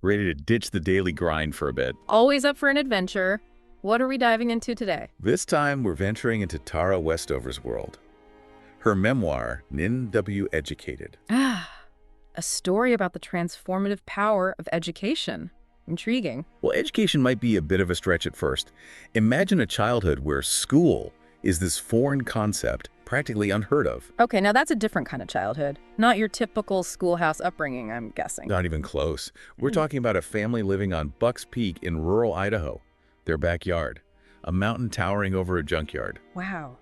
Ready to ditch the daily grind for a bit. Always up for an adventure. What are we diving into today? This time, we're venturing into Tara Westover's world. Her memoir, Nin W. Educated. A story about the transformative power of education. Intriguing. Well, education might be a bit of a stretch at first. Imagine a childhood where school is this foreign concept, practically unheard of. Okay, now that's a different kind of childhood. Not your typical schoolhouse upbringing, I'm guessing. Not even close. We're talking about a family living on Bucks Peak in rural Idaho. Their backyard, a mountain towering over a junkyard. Wow.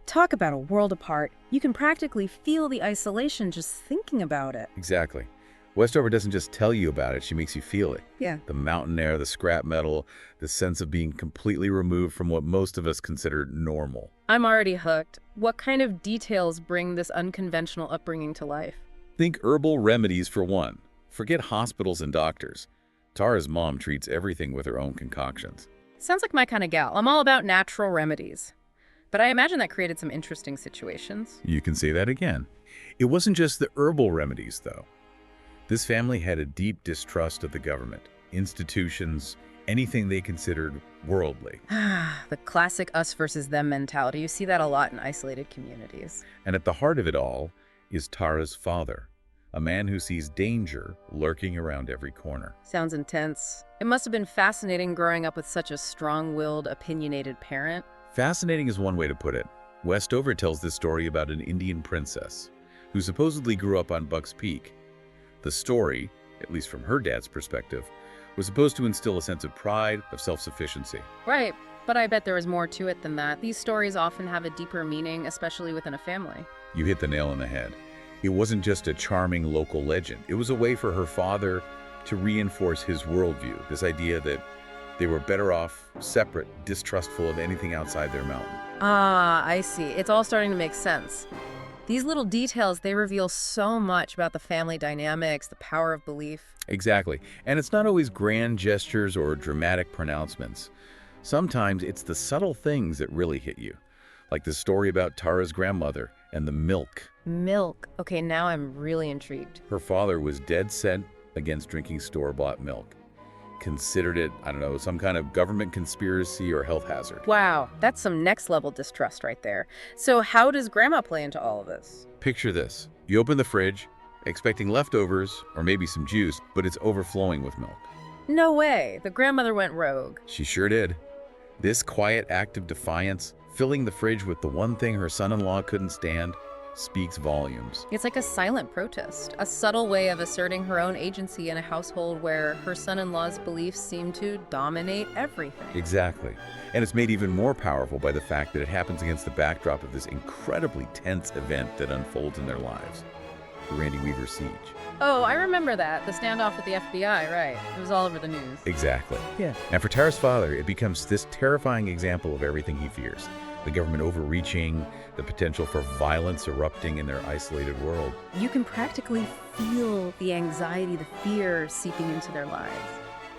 Talk about a world apart. You can practically feel the isolation just thinking about it. Exactly. Westover doesn't just tell you about it, she makes you feel it. Yeah. The mountain air, the scrap metal, the sense of being completely removed from what most of us consider normal. I'm already hooked. What kind of details bring this unconventional upbringing to life? Think herbal remedies for one. Forget hospitals and doctors. Tara's mom treats everything with her own concoctions. Sounds like my kind of gal. I'm all about natural remedies. But I imagine that created some interesting situations. You can say that again. It wasn't just the herbal remedies, though. This family had a deep distrust of the government, institutions, anything they considered worldly. The classic us versus them mentality. You see that a lot in isolated communities. And at the heart of it all is Tara's father, a man who sees danger lurking around every corner. Sounds intense. It must have been fascinating growing up with such a strong-willed, opinionated parent. Fascinating is one way to put it. Westover tells this story about an Indian princess who supposedly grew up on Bucks Peak. The story, at least from her dad's perspective, was supposed to instill a sense of pride, of self-sufficiency. Right, but I bet there was more to it than that. These stories often have a deeper meaning, especially within a family. You hit the nail on the head. It wasn't just a charming local legend. It was a way for her father to reinforce his worldview, this idea that they were better off, separate, distrustful of anything outside their mountain. Ah, I see. It's all starting to make sense. These little details, they reveal so much about the family dynamics, the power of belief. Exactly. And it's not always grand gestures or dramatic pronouncements. Sometimes it's the subtle things that really hit you, like the story about Tara's grandmother and the milk. Milk. Okay, now I'm really intrigued. Her father was dead set against drinking store-bought milk. Considered it, I don't know, some kind of government conspiracy or health hazard. Wow, that's some next-level distrust right there. So how does Grandma play into all of this? Picture this. You open the fridge, expecting leftovers or maybe some juice, but it's overflowing with milk. No way. The grandmother went rogue. She sure did. This quiet act of defiance, filling the fridge with the one thing her son-in-law couldn't stand, speaks volumes. It's like a silent protest, a subtle way of asserting her own agency in a household where her son-in-law's beliefs seem to dominate everything. Exactly. And it's made even more powerful by the fact that it happens against the backdrop of this incredibly tense event that unfolds in their lives, the Randy Weaver siege. Oh, I remember that. The standoff with the FBI, right. It was all over the news. Exactly. Yeah. And for Tara's father, it becomes this terrifying example of everything he fears. The government overreaching, the potential for violence erupting in their isolated world. You can practically feel the anxiety, the fear seeping into their lives.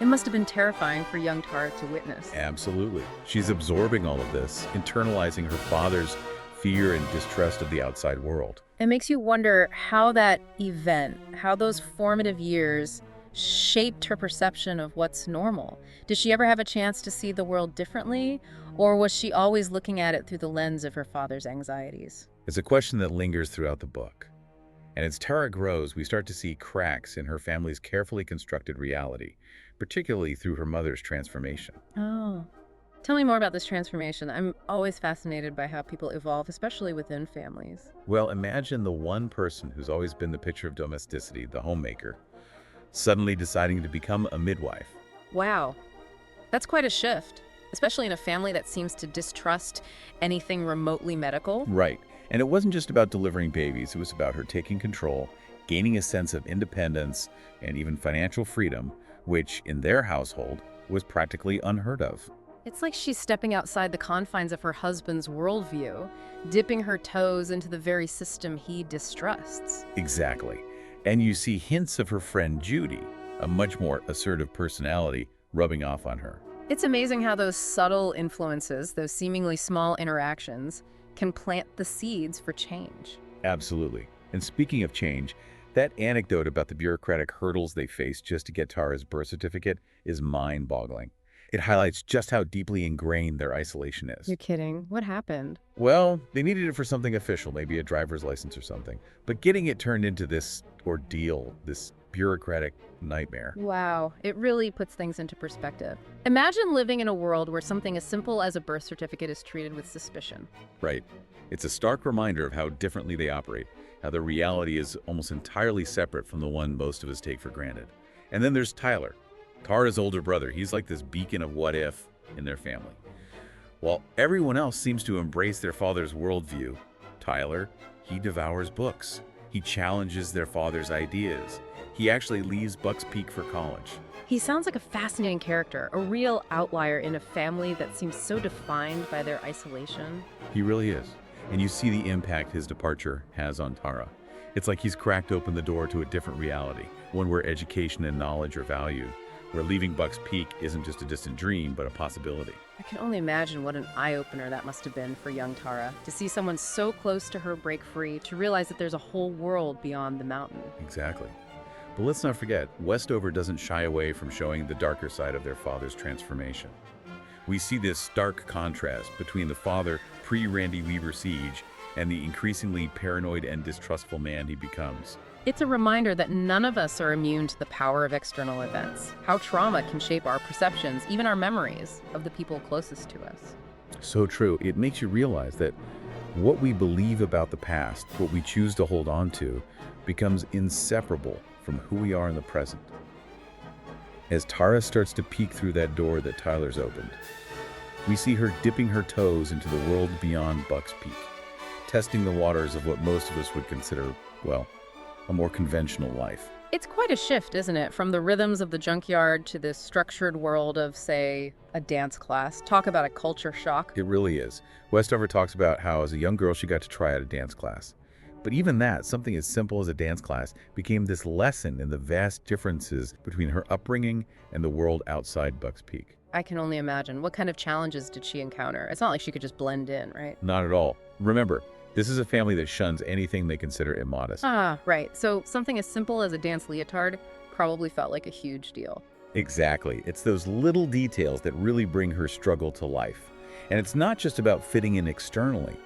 It must have been terrifying for young Tara to witness. Absolutely. She's absorbing all of this, internalizing her father's fear and distrust of the outside world. It makes you wonder how that event, how those formative years shaped her perception of what's normal. Did she ever have a chance to see the world differently? Or was she always looking at it through the lens of her father's anxieties? It's a question that lingers throughout the book. And as Tara grows, we start to see cracks in her family's carefully constructed reality, particularly through her mother's transformation. Oh. Tell me more about this transformation. I'm always fascinated by how people evolve, especially within families. Well, imagine the one person who's always been the picture of domesticity, the homemaker, suddenly deciding to become a midwife. Wow. That's quite a shift, especially in a family that seems to distrust anything remotely medical. Right. And it wasn't just about delivering babies. It was about her taking control, gaining a sense of independence, and even financial freedom, which in their household was practically unheard of. It's like she's stepping outside the confines of her husband's worldview, dipping her toes into the very system he distrusts. Exactly. And you see hints of her friend Judy, a much more assertive personality, rubbing off on her. It's amazing how those subtle influences, those seemingly small interactions, can plant the seeds for change. Absolutely. And speaking of change, That anecdote about the bureaucratic hurdles they faced just to get Tara's birth certificate is mind-boggling. It highlights just how deeply ingrained their isolation is. You're kidding. What happened? Well, they needed it for something official, maybe a driver's license or something. But getting it turned into this ordeal, this bureaucratic nightmare. Wow, it really puts things into perspective. Imagine living in a world where something as simple as a birth certificate is treated with suspicion. Right. It's a stark reminder of how differently they operate, how their reality is almost entirely separate from the one most of us take for granted. And then there's Tyler, Tara's older brother. He's like this beacon of what if in their family. While everyone else seems to embrace their father's worldview, Tyler, he devours books. He challenges their father's ideas. He actually leaves Bucks Peak for college. He sounds like a fascinating character, a real outlier in a family that seems so defined by their isolation. He really is. And you see the impact his departure has on Tara. It's like he's cracked open the door to a different reality, one where education and knowledge are valued, where leaving Bucks Peak isn't just a distant dream, but a possibility. I can only imagine what an eye-opener that must have been for young Tara, to see someone so close to her break free, to realize that there's a whole world beyond the mountain. Exactly. But let's not forget, Westover doesn't shy away from showing the darker side of their father's transformation. We see this stark contrast between the father pre-Randy Weaver siege and the increasingly paranoid and distrustful man he becomes. It's a reminder that none of us are immune to the power of external events, how trauma can shape our perceptions, even our memories, of the people closest to us. So true. It makes you realize that what we believe about the past, what we choose to hold on to, becomes inseparable from who we are in the present. As Tara starts to peek through that door that Tyler's opened, we see her dipping her toes into the world beyond Bucks Peak, testing the waters of what most of us would consider, well, a more conventional life. It's quite a shift, isn't it? From the rhythms of the junkyard to this structured world of, say, a dance class. Talk about a culture shock. It really is. Westover talks about how as a young girl she got to try out a dance class. But even that, something as simple as a dance class, became this lesson in the vast differences between her upbringing and the world outside Bucks Peak. I can only imagine. What kind of challenges did she encounter? It's not like she could just blend in, right? Not at all. Remember, this is a family that shuns anything they consider immodest. Ah, right. So something as simple as a dance leotard probably felt like a huge deal. Exactly. It's those little details that really bring her struggle to life. And it's not just about fitting in externally.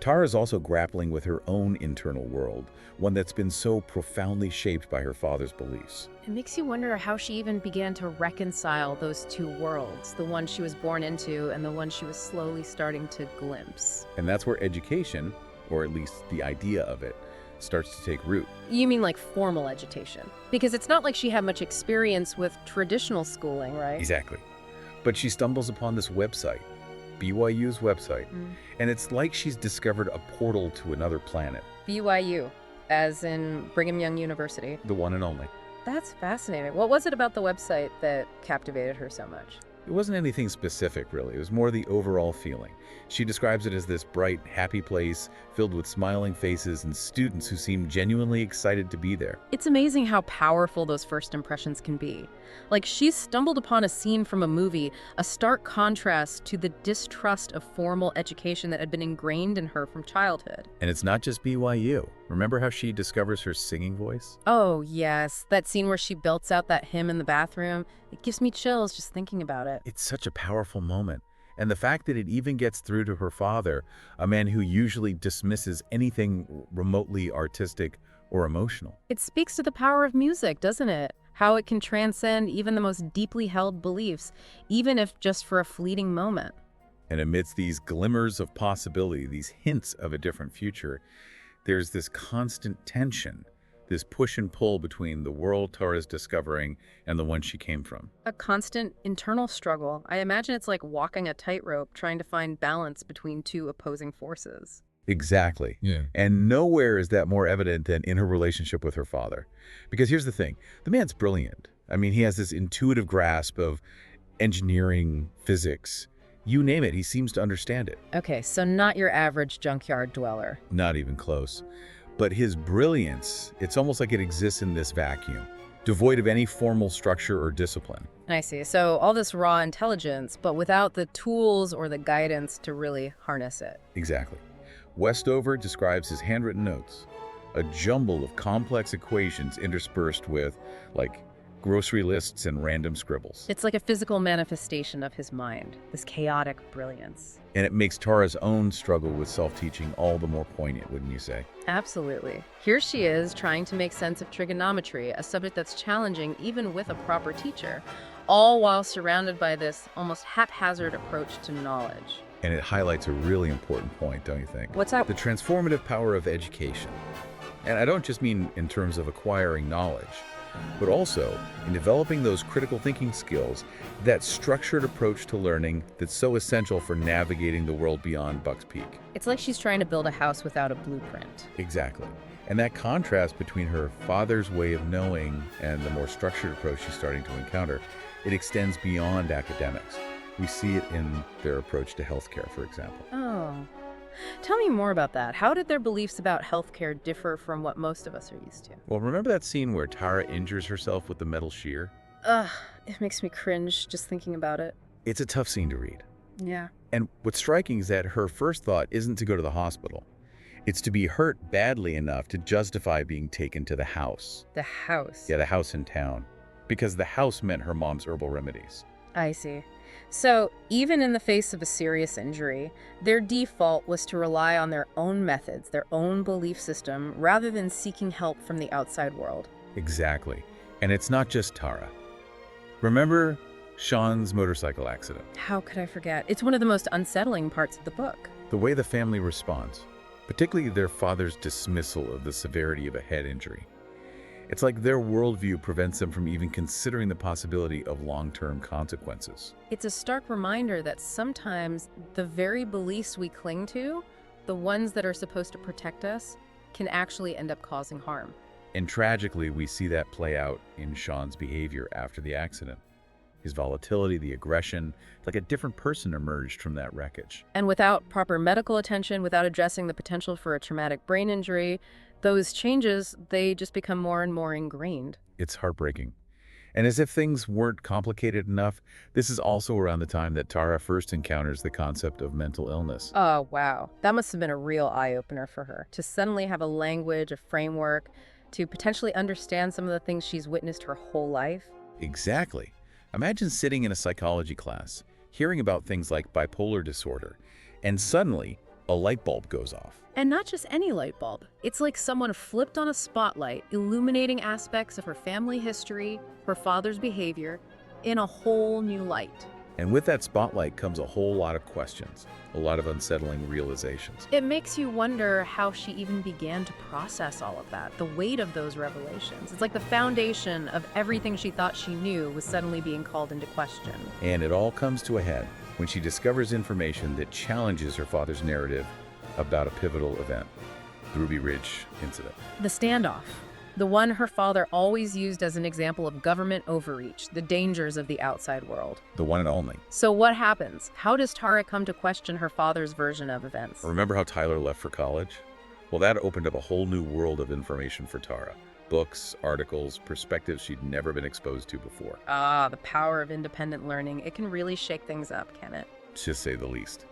Tara's also grappling with her own internal world, one that's been so profoundly shaped by her father's beliefs. It makes you wonder how she even began to reconcile those two worlds, the one she was born into and the one she was slowly starting to glimpse. And that's where education, or at least the idea of it, starts to take root. You mean like formal education? Because it's not like she had much experience with traditional schooling, right? Exactly. But she stumbles upon this website, BYU's website, and it's like she's discovered a portal to another planet. BYU, as in Brigham Young University. The one and only. That's fascinating. What was it about the website that captivated her so much? It wasn't anything specific, really. It was more the overall feeling. She describes it as this bright, happy place filled with smiling faces and students who seem genuinely excited to be there. It's amazing how powerful those first impressions can be. Like, she stumbled upon a scene from a movie, a stark contrast to the distrust of formal education that had been ingrained in her from childhood. And it's not just BYU. Remember how she discovers her singing voice? Oh, yes. That scene where she belts out that hymn in the bathroom. It gives me chills just thinking about it. It's such a powerful moment. And the fact that it even gets through to her father, a man who usually dismisses anything remotely artistic or emotional. It speaks to the power of music, doesn't it? How it can transcend even the most deeply held beliefs, even if just for a fleeting moment. And amidst these glimmers of possibility, these hints of a different future, there's this constant tension, this push and pull between the world Tara's discovering and the one she came from. A constant internal struggle. I imagine it's like walking a tightrope, trying to find balance between two opposing forces. Exactly. Yeah. And nowhere is that more evident than in her relationship with her father. Because here's the thing, the man's brilliant. I mean, he has this intuitive grasp of engineering, physics. You name it, he seems to understand it. Okay, so not your average junkyard dweller. Not even close. But his brilliance, it's almost like it exists in this vacuum, devoid of any formal structure or discipline. I see. So all this raw intelligence, but without the tools or the guidance to really harness it. Exactly. Westover describes his handwritten notes, a jumble of complex equations interspersed with, like, grocery lists and random scribbles. It's like a physical manifestation of his mind, this chaotic brilliance. And it makes Tara's own struggle with self-teaching all the more poignant, wouldn't you say? Absolutely. Here she is trying to make sense of trigonometry, a subject that's challenging even with a proper teacher, all while surrounded by this almost haphazard approach to knowledge. And it highlights a really important point, don't you think? What's that? The transformative power of education. And I don't just mean in terms of acquiring knowledge, but also in developing those critical thinking skills, that structured approach to learning that's so essential for navigating the world beyond Buck's Peak. It's like she's trying to build a house without a blueprint. Exactly. And that contrast between her father's way of knowing and the more structured approach she's starting to encounter, it extends beyond academics. We see it in their approach to healthcare, for example. Oh. Tell me more about that. How did their beliefs about healthcare differ from what most of us are used to? Well, remember that scene where Tara injures herself with the metal shear? Ugh, it makes me cringe just thinking about it. It's a tough scene to read. Yeah. And what's striking is that her first thought isn't to go to the hospital. It's to be hurt badly enough to justify being taken to the house. The house. Yeah, the house in town. Because the house meant her mom's herbal remedies. I see. So, even in the face of a serious injury, their default was to rely on their own methods, their own belief system, rather than seeking help from the outside world. Exactly. And it's not just Tara. Remember Sean's motorcycle accident? How could I forget? It's one of the most unsettling parts of the book. The way the family responds, particularly their father's dismissal of the severity of a head injury. It's like their worldview prevents them from even considering the possibility of long-term consequences. It's a stark reminder that sometimes the very beliefs we cling to, the ones that are supposed to protect us, can actually end up causing harm. And tragically, we see that play out in Sean's behavior after the accident. His volatility, the aggression, like a different person emerged from that wreckage. And without proper medical attention, without addressing the potential for a traumatic brain injury, those changes, they just become more and more ingrained. It's heartbreaking. And as if things weren't complicated enough, this is also around the time that Tara first encounters the concept of mental illness. Oh, wow. That must have been a real eye-opener for her, to suddenly have a language, a framework, to potentially understand some of the things she's witnessed her whole life. Exactly. Imagine sitting in a psychology class, hearing about things like bipolar disorder, and suddenly a light bulb goes off. And not just any light bulb. It's like someone flipped on a spotlight, illuminating aspects of her family history, her father's behavior, in a whole new light. And with that spotlight comes a whole lot of questions, a lot of unsettling realizations. It makes you wonder how she even began to process all of that, the weight of those revelations. It's like the foundation of everything she thought she knew was suddenly being called into question. And it all comes to a head when she discovers information that challenges her father's narrative about a pivotal event, the Ruby Ridge incident. The standoff. The one her father always used as an example of government overreach, the dangers of the outside world. The one and only. So what happens? How does Tara come to question her father's version of events? Remember how Tyler left for college? Well, that opened up a whole new world of information for Tara. Books, articles, perspectives she'd never been exposed to before. Ah, the power of independent learning. It can really shake things up, can it? To say the least.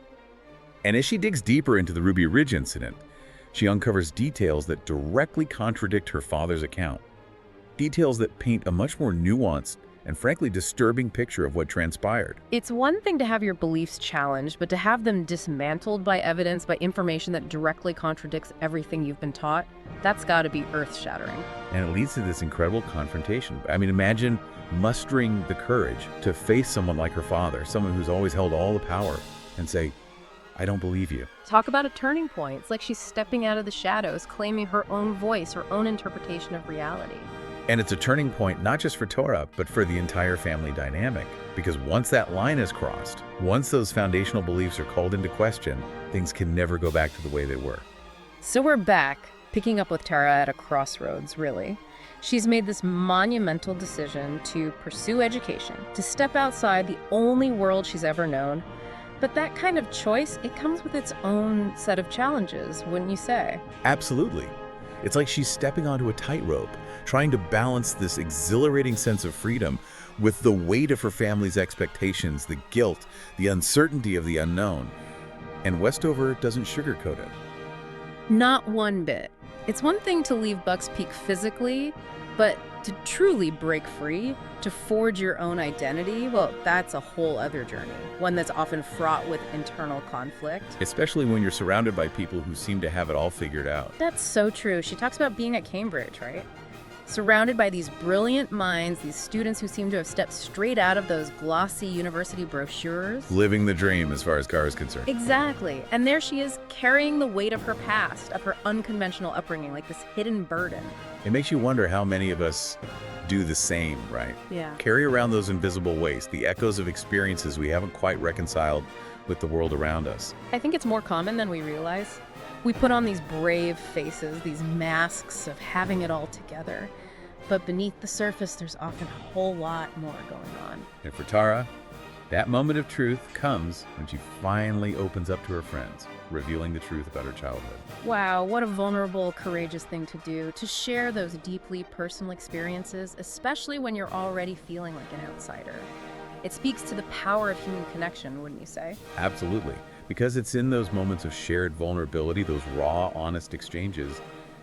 And as she digs deeper into the Ruby Ridge incident, she uncovers details that directly contradict her father's account. Details that paint a much more nuanced and frankly disturbing picture of what transpired. It's one thing to have your beliefs challenged, but to have them dismantled by evidence, by information that directly contradicts everything you've been taught, that's got to be earth-shattering. And it leads to this incredible confrontation. I mean, imagine mustering the courage to face someone like her father, someone who's always held all the power, and say, I don't believe you. Talk about a turning point. It's like she's stepping out of the shadows, claiming her own voice, her own interpretation of reality. And it's a turning point not just for Tara, but for the entire family dynamic. Because once that line is crossed, once those foundational beliefs are called into question, things can never go back to the way they were. So we're back, picking up with Tara at a crossroads, really. She's made this monumental decision to pursue education, to step outside the only world she's ever known. But that kind of choice, it comes with its own set of challenges, wouldn't you say? Absolutely. It's like she's stepping onto a tightrope, trying to balance this exhilarating sense of freedom with the weight of her family's expectations, the guilt, the uncertainty of the unknown. And Westover doesn't sugarcoat it. Not one bit. It's one thing to leave Buck's Peak physically, but to truly break free, to forge your own identity, well, that's a whole other journey, one that's often fraught with internal conflict. Especially when you're surrounded by people who seem to have it all figured out. That's so true. She talks about being at Cambridge, right? Surrounded by these brilliant minds, these students who seem to have stepped straight out of those glossy university brochures. Living the dream as far as Kara is concerned. Exactly. And there she is, carrying the weight of her past, of her unconventional upbringing, like this hidden burden. It makes you wonder how many of us do the same, right? Yeah. Carry around those invisible weights, the echoes of experiences we haven't quite reconciled with the world around us. I think it's more common than we realize. We put on these brave faces, these masks of having it all together. But beneath the surface, there's often a whole lot more going on. And for Tara, that moment of truth comes when she finally opens up to her friends, revealing the truth about her childhood. Wow, what a vulnerable, courageous thing to do, to share those deeply personal experiences, especially when you're already feeling like an outsider. It speaks to the power of human connection, wouldn't you say? Absolutely. Because it's in those moments of shared vulnerability, those raw, honest exchanges,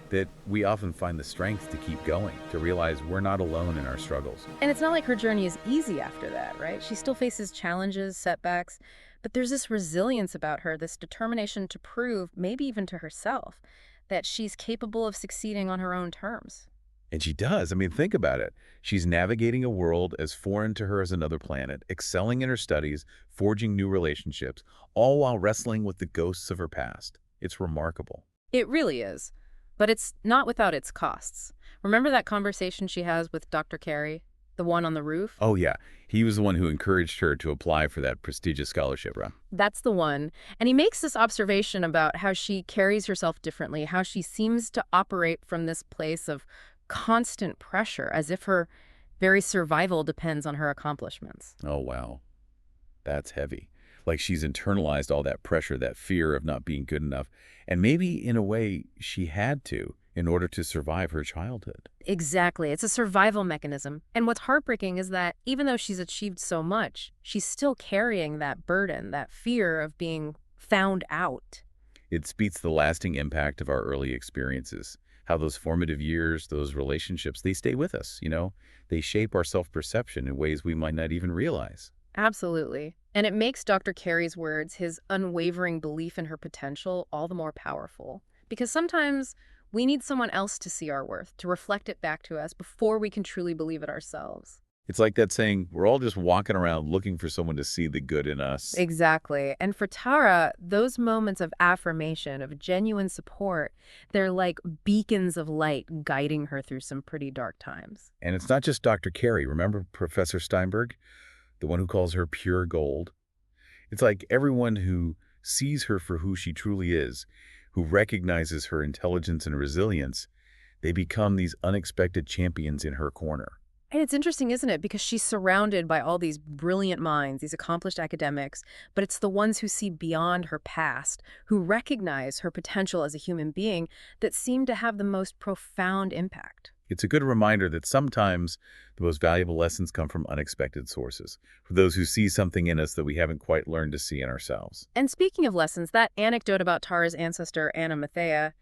that we often find the strength to keep going, to realize we're not alone in our struggles. And it's not like her journey is easy after that, right? She still faces challenges, setbacks, but there's this resilience about her, this determination to prove, maybe even to herself, that she's capable of succeeding on her own terms. And she does. I mean, think about it. She's navigating a world as foreign to her as another planet, excelling in her studies, forging new relationships, all while wrestling with the ghosts of her past. It's remarkable. It really is. But it's not without its costs. Remember that conversation she has with Dr. Carey, the one on the roof? Oh, yeah. He was the one who encouraged her to apply for that prestigious scholarship, right? That's the one. And he makes this observation about how she carries herself differently, how she seems to operate from this place of constant pressure, as if her very survival depends on her accomplishments. Oh, wow. That's heavy. Like she's internalized all that pressure, that fear of not being good enough. And maybe, in a way, she had to in order to survive her childhood. Exactly. It's a survival mechanism. And what's heartbreaking is that even though she's achieved so much, she's still carrying that burden, that fear of being found out. It speaks the lasting impact of our early experiences, how those formative years, those relationships, they stay with us, you know? They shape our self-perception in ways we might not even realize. Absolutely. And it makes Dr. Carey's words, his unwavering belief in her potential, all the more powerful. Because sometimes we need someone else to see our worth, to reflect it back to us before we can truly believe it ourselves. It's like that saying, we're all just walking around looking for someone to see the good in us. Exactly. And for Tara, those moments of affirmation, of genuine support, they're like beacons of light guiding her through some pretty dark times. And it's not just Dr. Carey. Remember Professor Steinberg? The one who calls her pure gold? It's like everyone who sees her for who she truly is, who recognizes her intelligence and resilience, they become these unexpected champions in her corner. And it's interesting, isn't it? Because she's surrounded by all these brilliant minds, these accomplished academics, but it's the ones who see beyond her past, who recognize her potential as a human being, that seem to have the most profound impact. It's a good reminder that sometimes the most valuable lessons come from unexpected sources, for those who see something in us that we haven't quite learned to see in ourselves. And speaking of lessons, that anecdote about Tara's ancestor, Anna Mathea,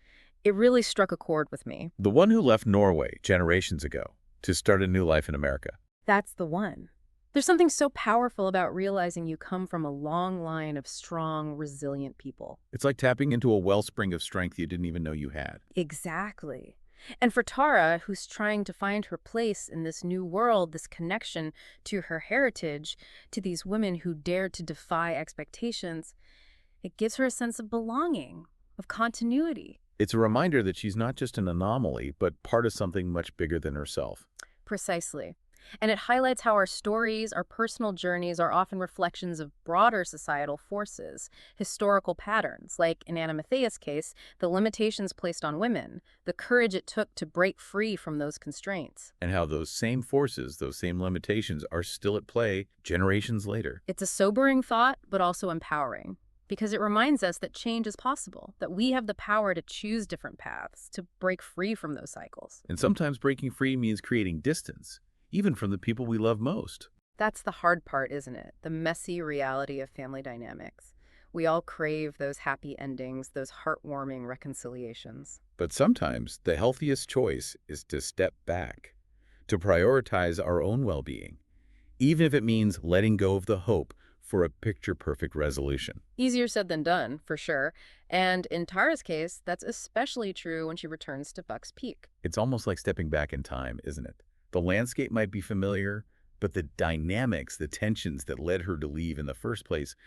it really struck a chord with me. The one who left Norway generations ago to start a new life in America. That's the one. There's something so powerful about realizing you come from a long line of strong, resilient people. It's like tapping into a wellspring of strength you didn't even know you had. Exactly. And for Tara, who's trying to find her place in this new world, this connection to her heritage, to these women who dared to defy expectations, it gives her a sense of belonging, of continuity. It's a reminder that she's not just an anomaly, but part of something much bigger than herself. Precisely. And it highlights how our stories, our personal journeys are often reflections of broader societal forces, historical patterns, like in Anna Mathea's case, the limitations placed on women, the courage it took to break free from those constraints. And how those same forces, those same limitations are still at play generations later. It's a sobering thought, but also empowering, because it reminds us that change is possible, that we have the power to choose different paths, to break free from those cycles. And sometimes breaking free means creating distance, even from the people we love most. That's the hard part, isn't it? The messy reality of family dynamics. We all crave those happy endings, those heartwarming reconciliations. But sometimes the healthiest choice is to step back, to prioritize our own well-being, even if it means letting go of the hope for a picture-perfect resolution. Easier said than done, for sure. And in Tara's case, that's especially true when she returns to Buck's Peak. It's almost like stepping back in time, isn't it? The landscape might be familiar, but the dynamics, the tensions that led her to leave in the first place,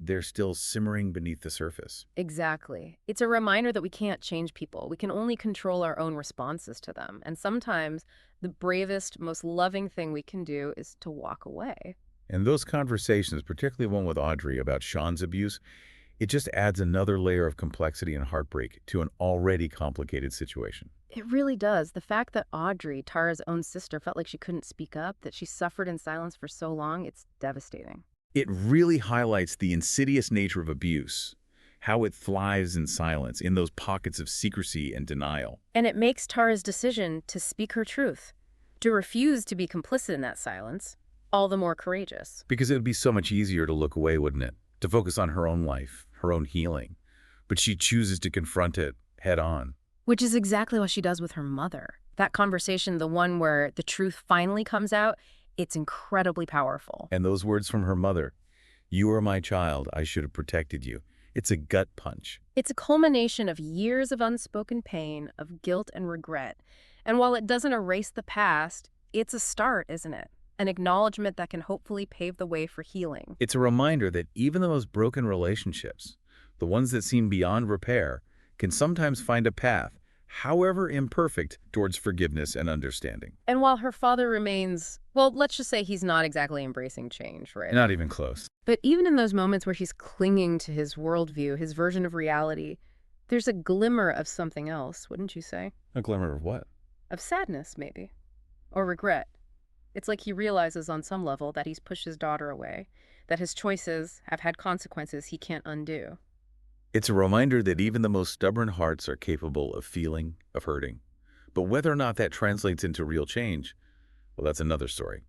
they're still simmering beneath the surface. Exactly. It's a reminder that we can't change people. We can only control our own responses to them. And sometimes the bravest, most loving thing we can do is to walk away. And those conversations, particularly one with Audrey about Sean's abuse, it just adds another layer of complexity and heartbreak to an already complicated situation. It really does. The fact that Audrey, Tara's own sister, felt like she couldn't speak up, that she suffered in silence for so long, it's devastating. It really highlights the insidious nature of abuse, how it thrives in silence, in those pockets of secrecy and denial. And it makes Tara's decision to speak her truth, to refuse to be complicit in that silence, all the more courageous. Because it would be so much easier to look away, wouldn't it? To focus on her own life, her own healing. But she chooses to confront it head on. Which is exactly what she does with her mother. That conversation, the one where the truth finally comes out, it's incredibly powerful. And those words from her mother, "You are my child, I should have protected you." It's a gut punch. It's a culmination of years of unspoken pain, of guilt and regret. And while it doesn't erase the past, it's a start, isn't it? An acknowledgement that can hopefully pave the way for healing. It's a reminder that even the most broken relationships, the ones that seem beyond repair, can sometimes find a path, however imperfect, towards forgiveness and understanding. And while her father remains, well, let's just say he's not exactly embracing change, right? Not even close. But even in those moments where he's clinging to his worldview, his version of reality, there's a glimmer of something else, wouldn't you say? A glimmer of what? Of sadness, maybe. Or regret. It's like he realizes on some level that he's pushed his daughter away, that his choices have had consequences he can't undo. It's a reminder that even the most stubborn hearts are capable of feeling, of hurting. But whether or not that translates into real change, well, that's another story.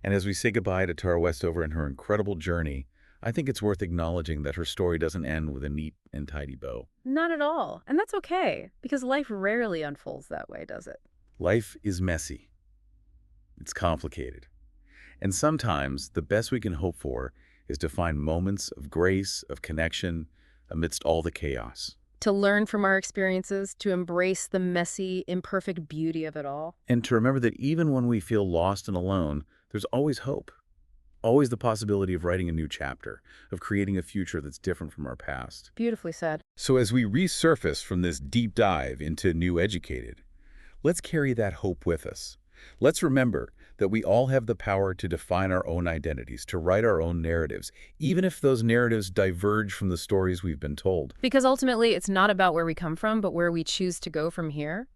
And as we say goodbye to Tara Westover and her incredible journey, I think it's worth acknowledging that her story doesn't end with a neat and tidy bow. Not at all. And that's okay, because life rarely unfolds that way, does it? Life is messy. It's complicated. And sometimes the best we can hope for is to find moments of grace, of connection, amidst all the chaos. To learn from our experiences, to embrace the messy, imperfect beauty of it all. And to remember that even when we feel lost and alone, there's always hope. Always the possibility of writing a new chapter, of creating a future that's different from our past. Beautifully said. So as we resurface from this deep dive into New Educated, let's carry that hope with us. Let's remember that we all have the power to define our own identities, to write our own narratives, even if those narratives diverge from the stories we've been told. Because ultimately, it's not about where we come from, but where we choose to go from here.